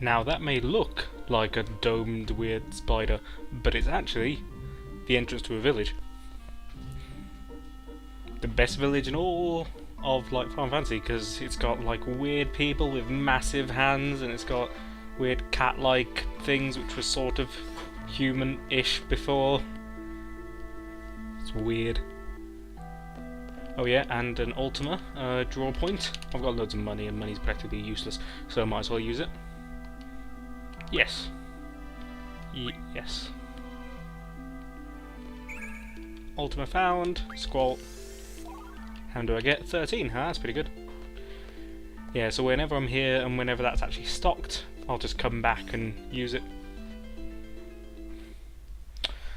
Now that may look like a domed weird spider, but it's actually the entrance to a village. The best village in all of like Final Fantasy, because it's got like weird people with massive hands, and it's got weird cat-like things which were sort of human-ish before. It's weird. Oh yeah, and an Ultima draw point. I've got loads of money, and money's practically useless, so I might as well use it. Yes. Yes. Ultima found. Squall. How do I get? 13, huh? That's pretty good. Yeah, so whenever I'm here and whenever that's actually stocked, I'll just come back and use it.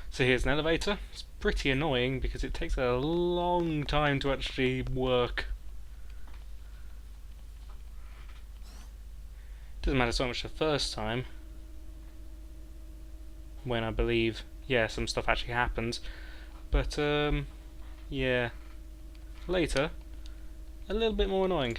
So here's an elevator. It's pretty annoying because it takes a long time to actually work. Doesn't matter so much the first time, when I believe, yeah, some stuff actually happens. But, yeah. Later, a little bit more annoying.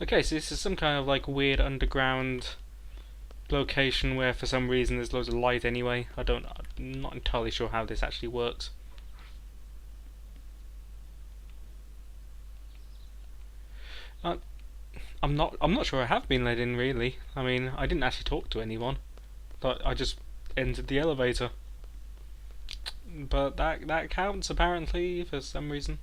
Okay, so this is some kind of like weird underground location where for some reason there's loads of light anyway. I'm not entirely sure how this actually works. I'm not sure I have been let in really. I mean, I didn't actually talk to anyone. But I just entered the elevator. But that counts apparently for some reason.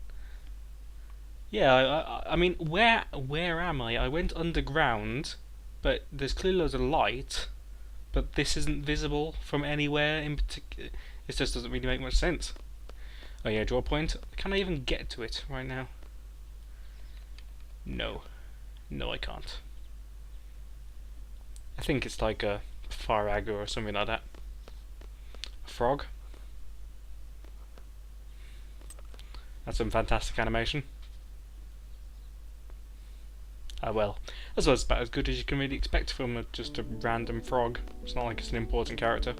Yeah, I mean, where am I? I went underground, but there's clearly loads of light, but this isn't visible from anywhere in particular. It just doesn't really make much sense. Oh yeah, draw point. Can I even get to it right now? No. No, I can't. I think it's like a Faraga or something like that. A frog. That's some fantastic animation. Ah well, that's about as good as you can really expect from just a random frog. It's not like it's an important character.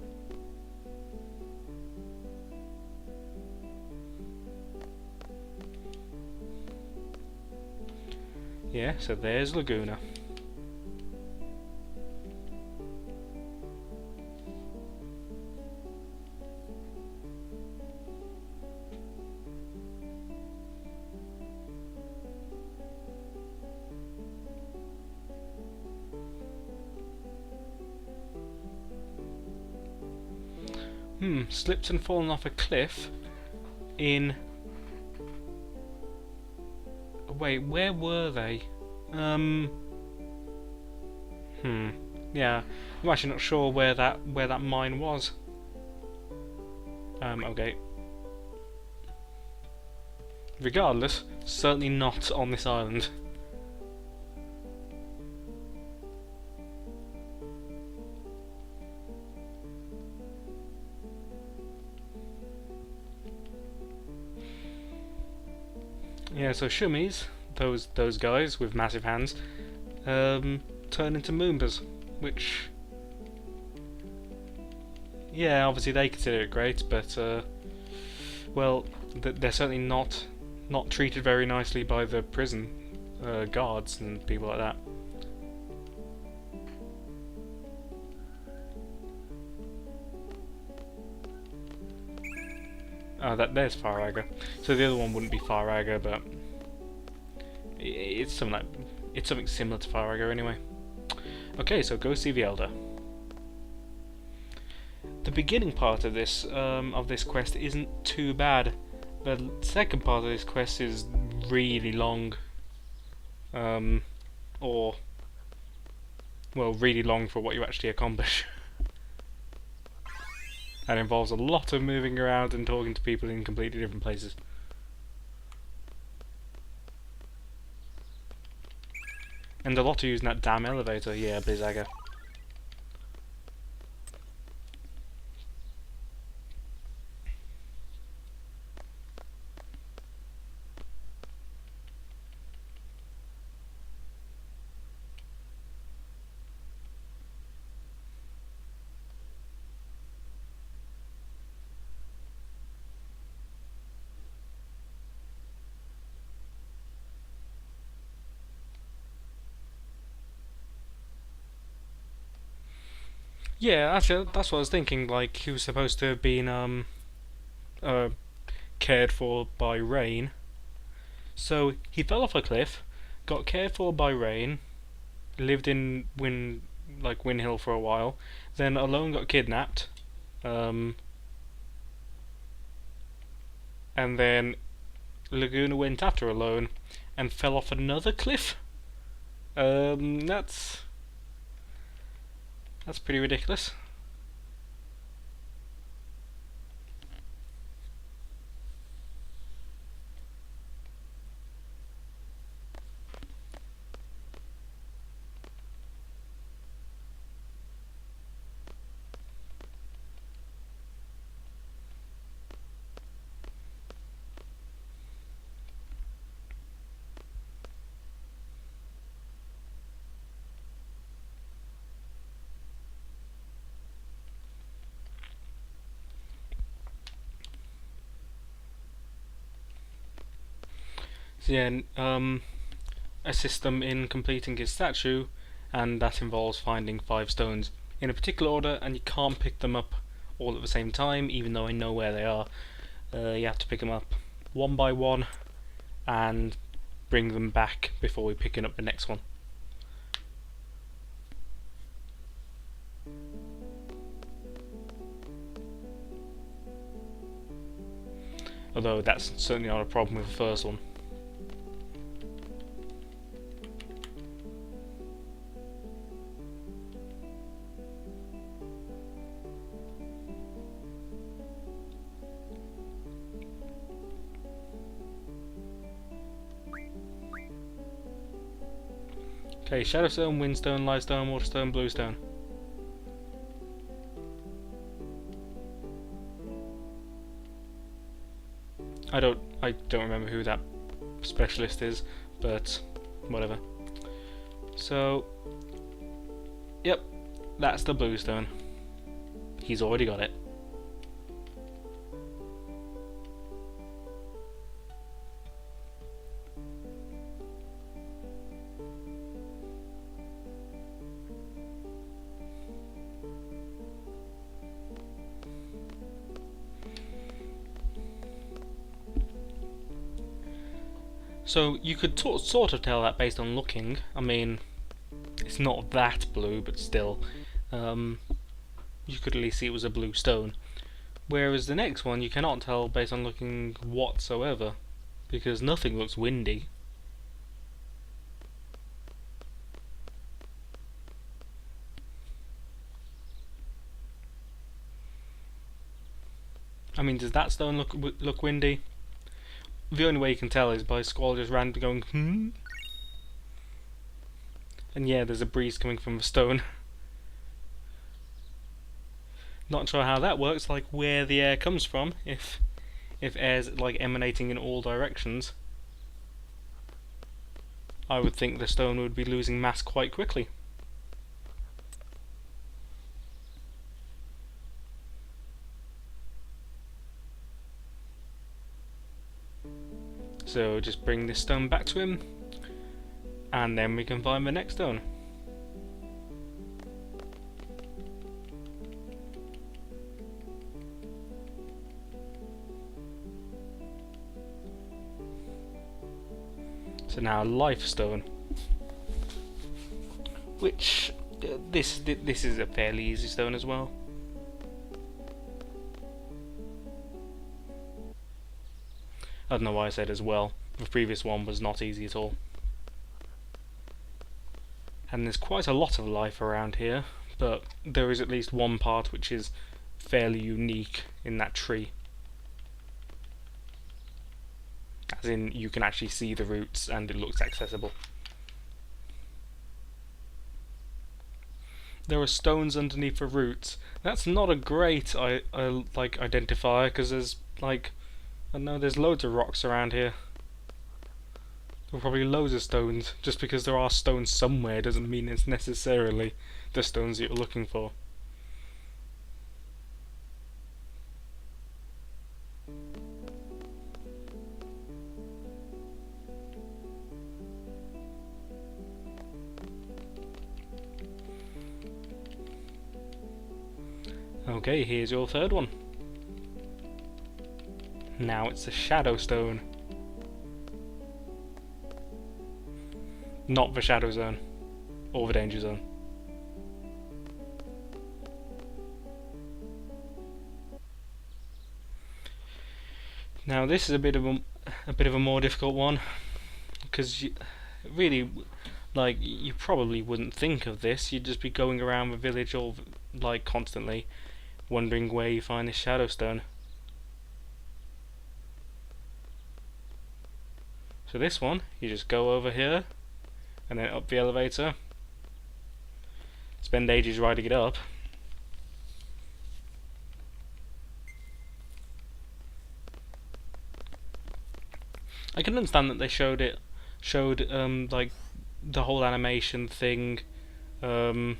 Yeah, so there's Laguna. Slipped and fallen off a cliff in... Wait, where were they? Yeah, I'm actually not sure where that mine was. Okay. Regardless, certainly not on this island. Yeah, so Shumis, those guys with massive hands, turn into Moombas, which, yeah, obviously they consider it great, but well, they're certainly not treated very nicely by the prison guards and people like that. Oh, there's Faraga. So the other one wouldn't be Faraga, but it's something similar to Faraga anyway. Okay, so go see the Elder. The beginning part of this quest isn't too bad. The second part of this quest is really long, or well, really long for what you actually accomplish. And involves a lot of moving around and talking to people in completely different places. And a lot of using that damn elevator, yeah, Blizzaga. Yeah, actually, that's what I was thinking. Like, he was supposed to have been uh, cared for by rain. So he fell off a cliff, got cared for by rain, lived in Win Hill for a while, then alone got kidnapped, um, and then Laguna went after alone, and fell off another cliff. Um, that's that's pretty ridiculous. So yeah, assist them in completing his statue, and that involves finding 5 stones in a particular order, and you can't pick them up all at the same time, even though I know where they are. You have to pick them up one by one and bring them back before we picking up the next one. Although that's certainly not a problem with the first one. Okay, Shadowstone, Windstone, Lightstone, Waterstone, Bluestone. I don't remember who that specialist is, but whatever. So, yep, that's the Bluestone. He's already got it. So you could sort of tell that based on looking. I mean, it's not that blue, but still, you could at least see it was a blue stone. Whereas the next one, you cannot tell based on looking whatsoever, because nothing looks windy. I mean, does that stone look windy? The only way you can tell is by Squall just randomly going, hmm? And yeah, there's a breeze coming from the stone. Not sure how that works, like where the air comes from, if air's like emanating in all directions. I would think the stone would be losing mass quite quickly. So just bring this stone back to him, and then we can find the next stone. So now life stone, which this is a fairly easy stone as well. I don't know why I said as well. The previous one was not easy at all. And there's quite a lot of life around here, but there is at least one part which is fairly unique in that tree. As in, you can actually see the roots and it looks accessible. There are stones underneath the roots. That's not a great like identifier, because there's like, I don't know, there's loads of rocks around here. There are probably loads of stones. Just because there are stones somewhere doesn't mean it's necessarily the stones that you're looking for. Okay, here's your third one. Now it's the Shadow Stone. Not the Shadow Zone. Or the Danger Zone. Now this is a bit of a more difficult one, because really, like, you probably wouldn't think of this. You'd just be going around the village all like constantly, wondering where you find this Shadow Stone. So this one, you just go over here, and then up the elevator. Spend ages riding it up. I can understand that they showed like the whole animation thing. I mean,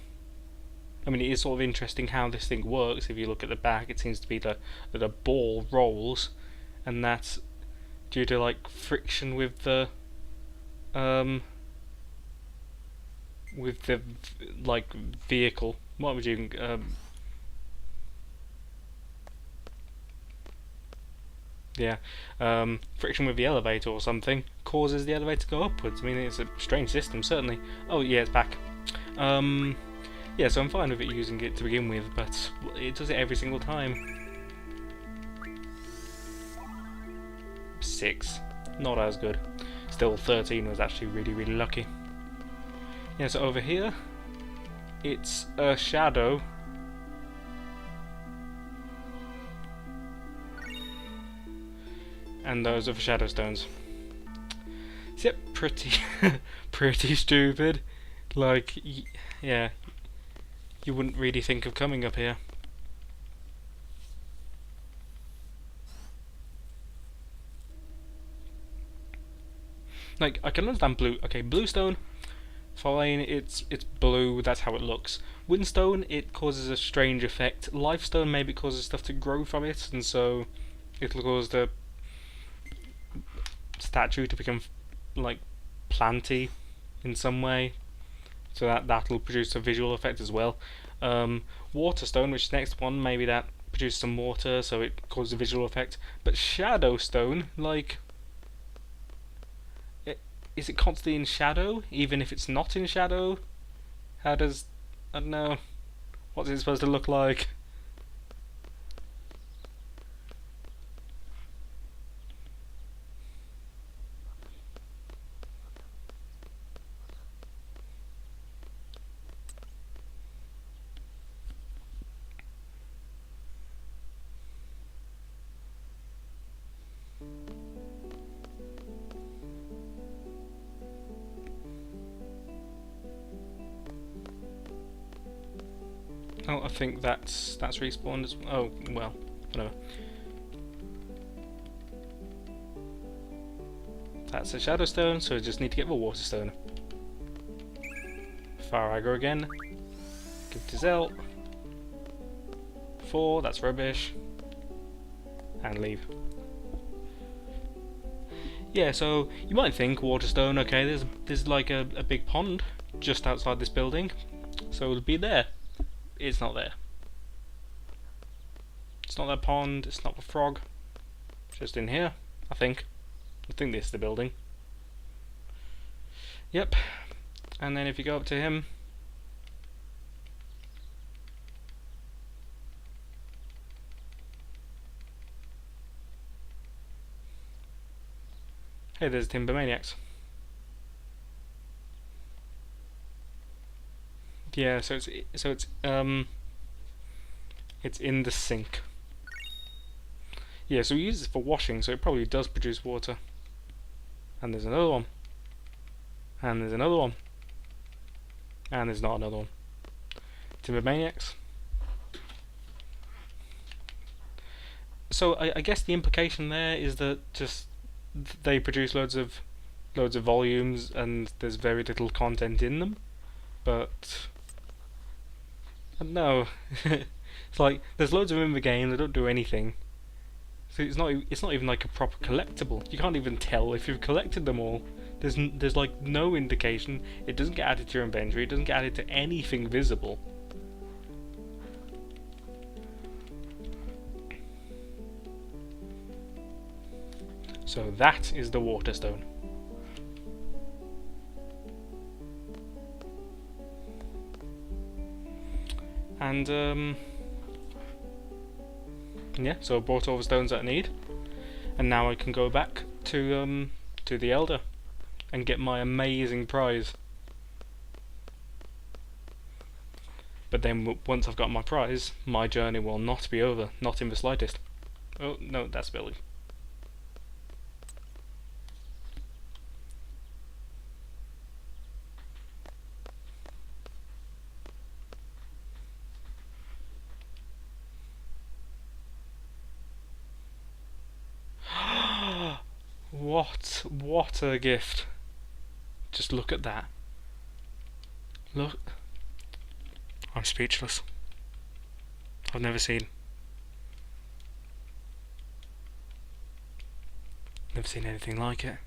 it is sort of interesting how this thing works. If you look at the back, it seems to be that the ball rolls, and that's due to like friction with the like vehicle. What would you friction with the elevator or something causes the elevator to go upwards. I mean, it's a strange system, certainly. Oh yeah, it's back. Yeah, so I'm fine with it using it to begin with, but it does it every single time. 6, not as good. Still, 13 was actually really, really lucky. Yeah, so over here, it's a shadow. And those are the Shadow Stones. So, yep, pretty, pretty stupid. Like, yeah, you wouldn't really think of coming up here. Like, I can understand blue. Okay, blue stone, fine. It's blue. That's how it looks. Windstone, it causes a strange effect. Lifestone, maybe it causes stuff to grow from it, and so it'll cause the statue to become like planty in some way, so that'll produce a visual effect as well. Waterstone, which is the next one, maybe that produces some water, so it causes a visual effect. But Shadowstone, like, is it constantly in shadow, even if it's not in shadow? How does, I don't know, what's it supposed to look like? Oh, I think that's respawned as well. Oh, well, whatever. That's a Shadowstone, so we just need to get the Waterstone. Fire aggro again. Give it to Zell. 4, that's rubbish. And leave. Yeah, so you might think Waterstone, okay, there's like a big pond just outside this building, so it'll be there. It's not there. It's not that pond, it's not the frog. It's just in here, I think. I think this is the building. Yep. And then if you go up to him, hey, there's Timber Maniacs. Yeah, so it's in the sink. Yeah, so we use it for washing, so it probably does produce water. And there's another one. And there's another one. And there's not another one. Timber Maniacs. So I guess the implication there is that just they produce loads of volumes and there's very little content in them. But I don't know. It's like there's loads of them in the game that don't do anything. So it's not even like a proper collectible. You can't even tell if you've collected them all. There's like no indication. It doesn't get added to your inventory. It doesn't get added to anything visible. So that is the water stone. And yeah, so I bought all the stones that I need, and now I can go back to the Elder and get my amazing prize. But then once I've got my prize, my journey will not be over, not in the slightest. Oh no, that's Billy. What a gift. Just look at that. Look. I'm speechless. I've never seen anything like it.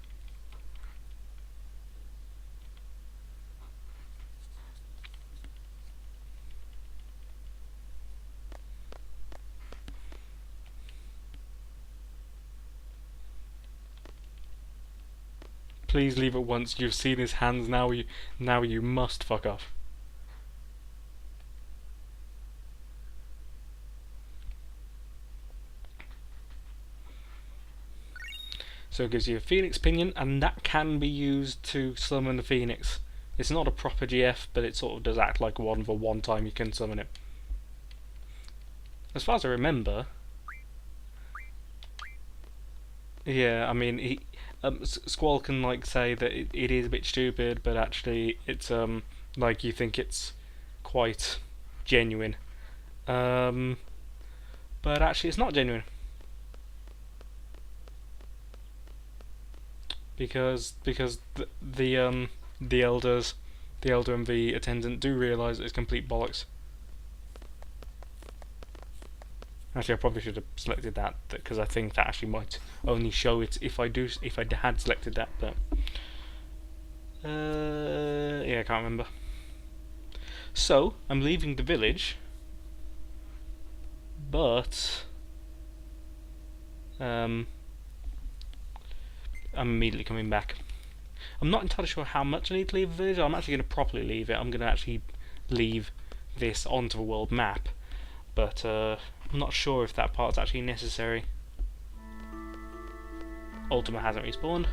Please leave it once. You've seen his hands. Now you must fuck off. So it gives you a Phoenix Pinion, and that can be used to summon the Phoenix. It's not a proper GF, but it sort of does act like one for one time you can summon it. As far as I remember, yeah, I mean, Squall can like say that it is a bit stupid, but actually it's like you think it's quite genuine. But actually it's not genuine. Because the Elder and the Attendant do realise it's complete bollocks. Actually, I probably should have selected that because I think that actually might only show it if I had selected that. But yeah, I can't remember. So I'm leaving the village, but I'm immediately coming back. I'm not entirely sure how much I need to leave the village. I'm actually going to properly leave it. I'm going to actually leave this onto the world map, but I'm not sure if that part's actually necessary. Ultima hasn't respawned,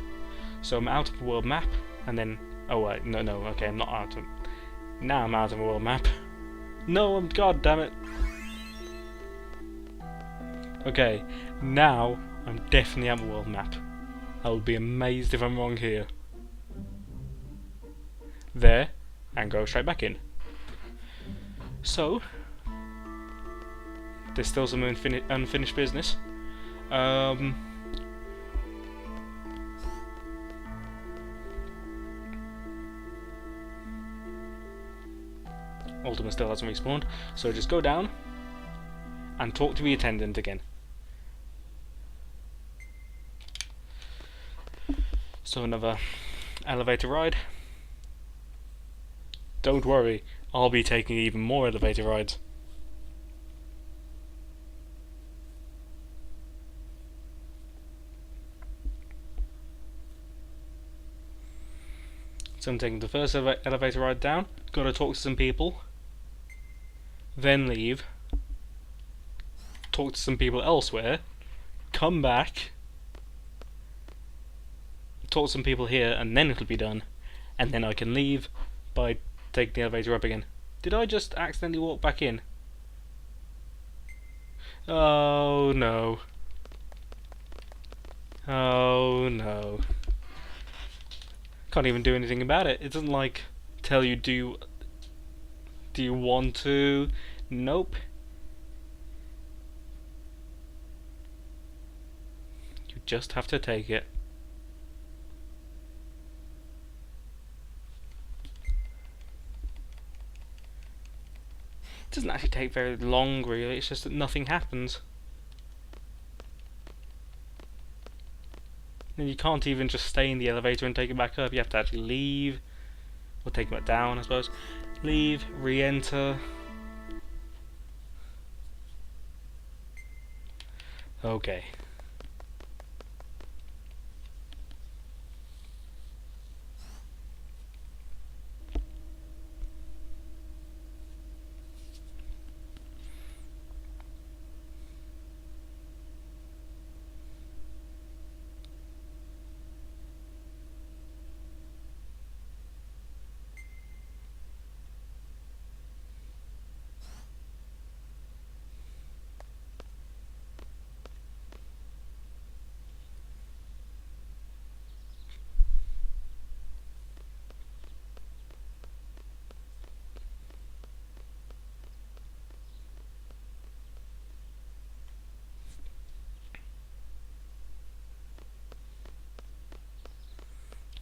so I'm out of the world map, and then oh wait, no, okay, I'm not out of. Now I'm out of the world map. No, I'm god damn it. Okay, now I'm definitely out of the world map. I would be amazed if I'm wrong here. There, and go straight back in. So, there's still some unfinished business. Ultima still hasn't respawned, so just go down and talk to the Attendant again. So another elevator ride. Don't worry, I'll be taking even more elevator rides. So I'm taking the first elevator ride down, gotta talk to some people, then leave, talk to some people elsewhere, come back, talk to some people here, and then it'll be done, and then I can leave by taking the elevator up again. Did I just accidentally walk back in? Oh no. Oh no. Can't even do anything about it. It doesn't like tell you do you want to? Nope. You just have to take it. It doesn't actually take very long really, it's just that nothing happens. And you can't even just stay in the elevator and take it back up, you have to actually leave, or take it back down I suppose. Leave, re-enter. Okay.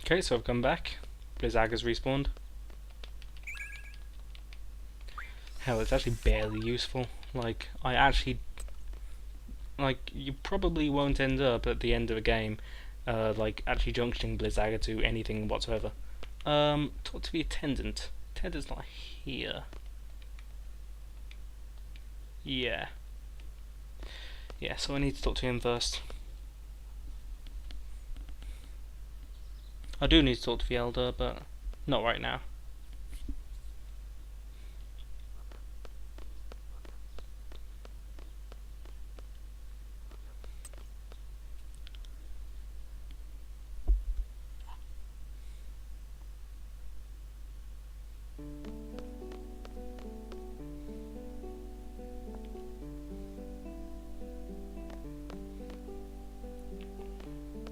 Okay, so I've come back. Blizzag has respawned. Hell, it's actually barely useful. Like, you probably won't end up at the end of a game, like, actually junctioning Blizzaga to anything whatsoever. Talk to the attendant. Attendant's not here. Yeah. Yeah, so I need to talk to him first. I do need to talk to the Elder, but not right now.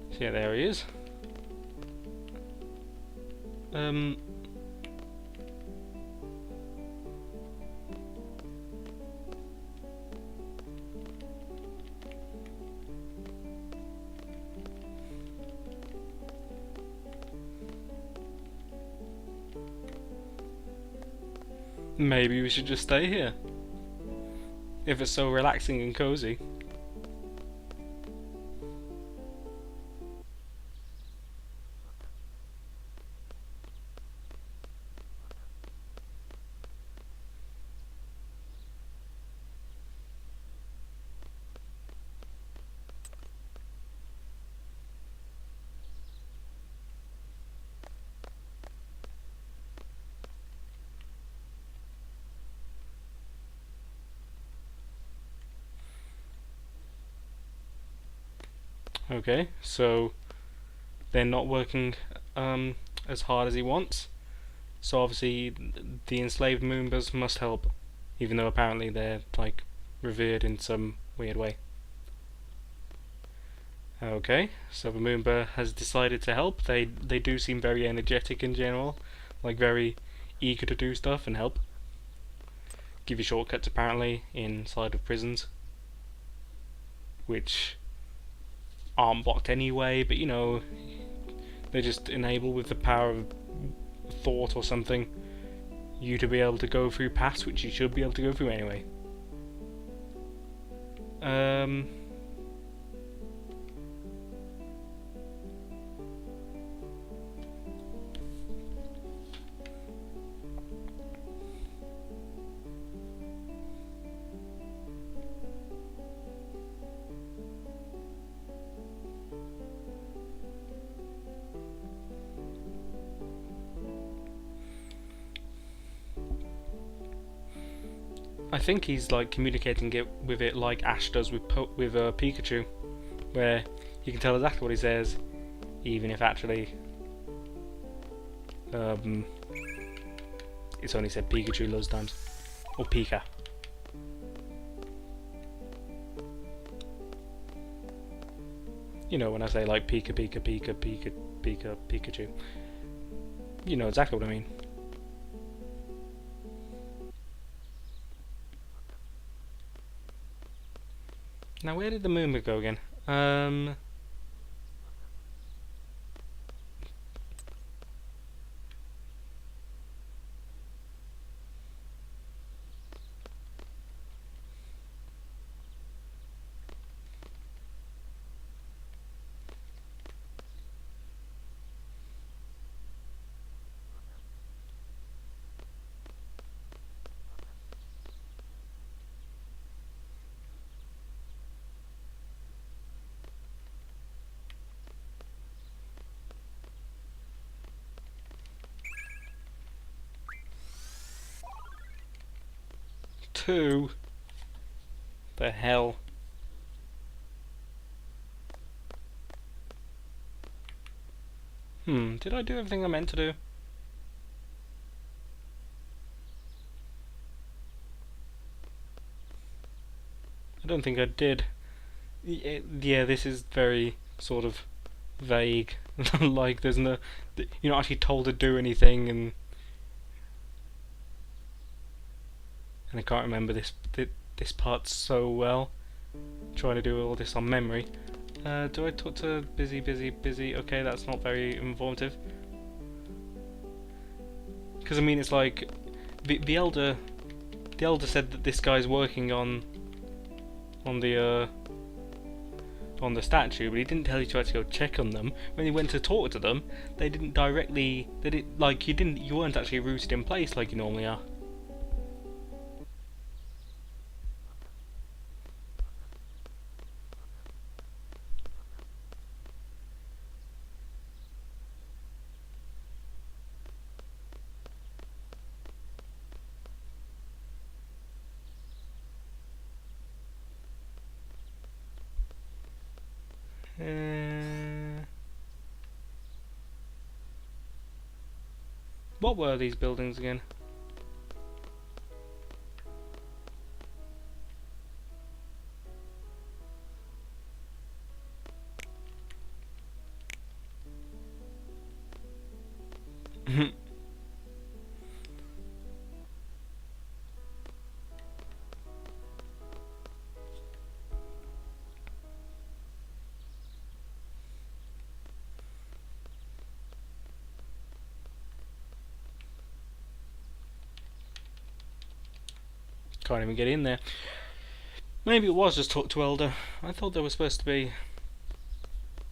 So yeah, there he is. Maybe we should just stay here. If it's so relaxing and cozy. Okay, so they're not working as hard as he wants. So obviously the enslaved Moombas must help, even though apparently they're like revered in some weird way. Okay, so the Moomba has decided to help. They do seem very energetic in general, like very eager to do stuff and help. Give you shortcuts apparently inside of prisons, which aren't blocked anyway, but you know, they just enable with the power of thought or something you to be able to go through paths which you should be able to go through anyway. I think he's like communicating it with it like Ash does with Pikachu, where you can tell exactly what he says, even if actually it's only said Pikachu loads of times, or Pika. You know when I say like Pika, Pika, Pika, Pika, Pika, Pikachu. You know exactly what I mean. Now where did the Moomba go again? 2. The hell. Did I do everything I meant to do? I don't think I did. Yeah, this is very sort of vague. Like there's no, you're not actually told to do anything, and I can't remember this part so well. I'm trying to do all this on memory. Do I talk to busy, busy, busy? Okay, that's not very informative. Because I mean, it's like the elder said that this guy's working on the statue, but he didn't tell you to actually go check on them. When he went to talk to them, they didn't directly. They didn't like you weren't actually rooted in place like you normally are. What were these buildings again? Can't even get in there. Maybe it was just talk to Elder. I thought there was supposed to be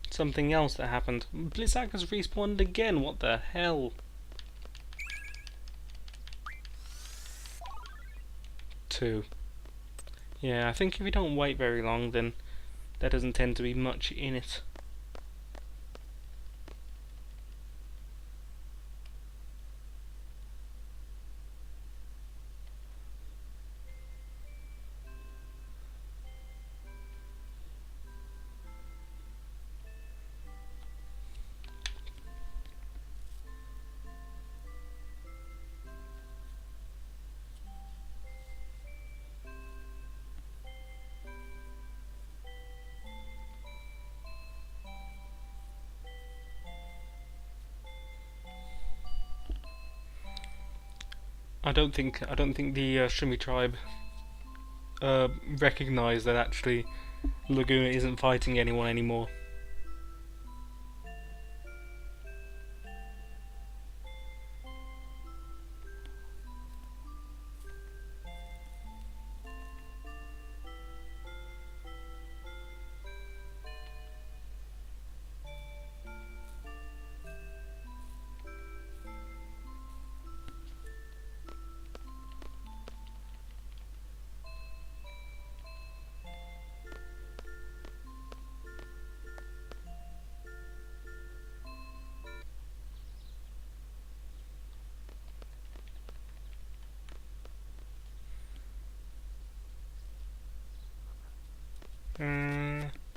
something else that happened. Blizzak has respawned again. What the hell? 2. Yeah, I think if you don't wait very long, then there doesn't tend to be much in it. I don't think the Shumi tribe recognise that actually Laguna isn't fighting anyone anymore.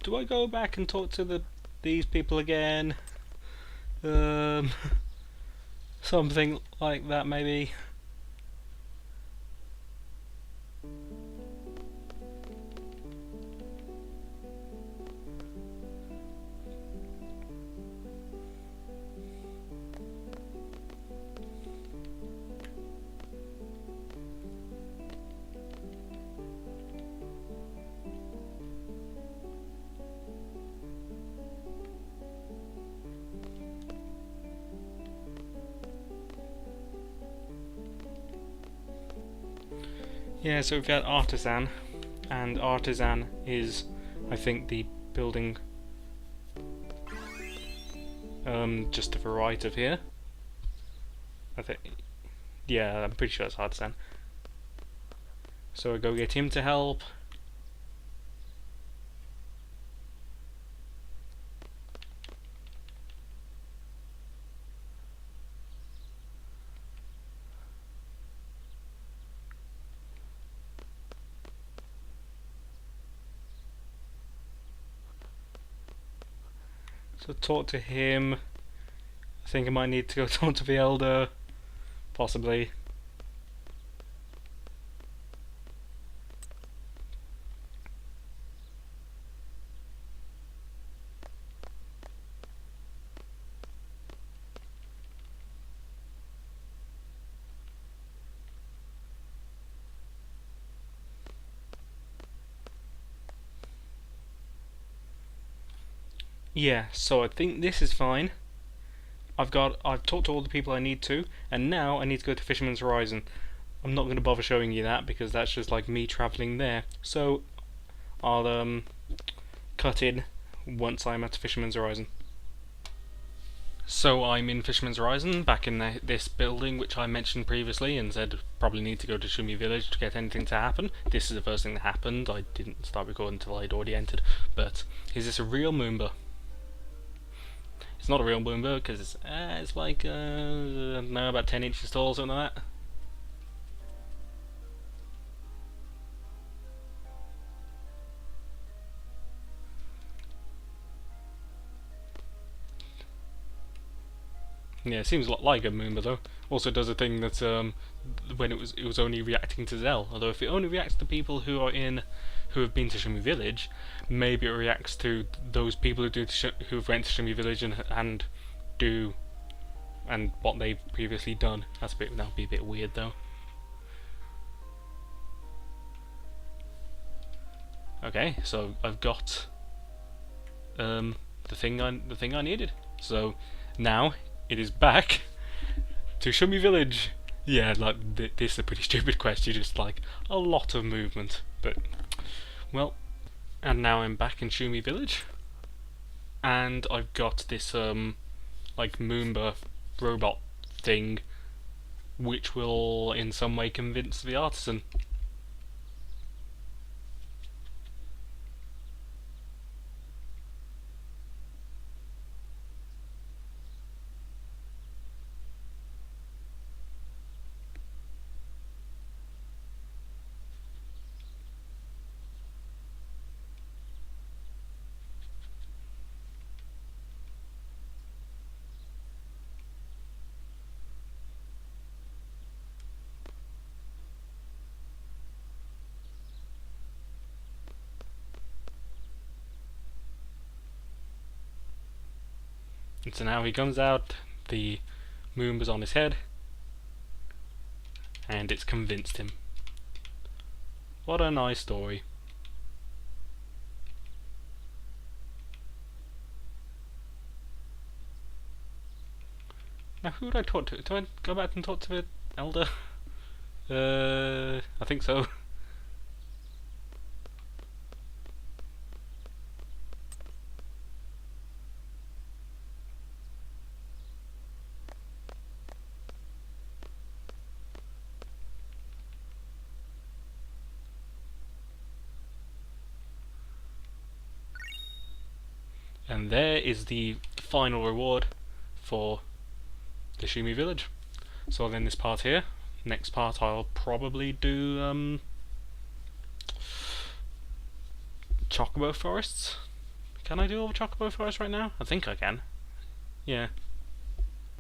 Do I go back and talk to these people again? Something like that, maybe. Yeah, so we've got Artisan, and Artisan is, I think, the building just to the right of here. I think, yeah, I'm pretty sure it's Artisan. So I go get him to help. So talk to him. I think I might need to go talk to the Elder, possibly. Yeah, so I think this is fine. I've talked to all the people I need to, and now I need to go to Fisherman's Horizon. I'm not going to bother showing you that because that's just like me travelling there. So I'll cut in once I'm at Fisherman's Horizon. So I'm in Fisherman's Horizon, back in this building which I mentioned previously and said probably need to go to Shumi Village to get anything to happen. This is the first thing that happened. I didn't start recording until I'd already entered. But is this a real Moomba? It's not a real Moomba because it's like, I don't know, about 10 inches tall or something like that. Yeah, it seems a lot like a Moomba though. Also does a thing that when it was only reacting to Zell. Although if it only reacts to people who have been to Shumi Village, maybe it reacts to those people who've went to Shumi Village and do and what they've previously done. That'd be a bit weird though. Okay, so I've got the thing I needed. So now it is back to Shumi Village. Yeah, like this is a pretty stupid quest. You just like a lot of movement, but well. And now I'm back in Shumi Village, and I've got this like Moomba robot thing, which will in some way convince the artisan. And so now he comes out, the Moomba's on his head, and it's convinced him. What a nice story. Now who would I talk to? Do I go back and talk to the elder? I think so. And there is the final reward for the Shumi Village. So I'll end this part here. Next part I'll probably do Chocobo Forests. Can I do all the Chocobo Forests right now? I think I can. Yeah.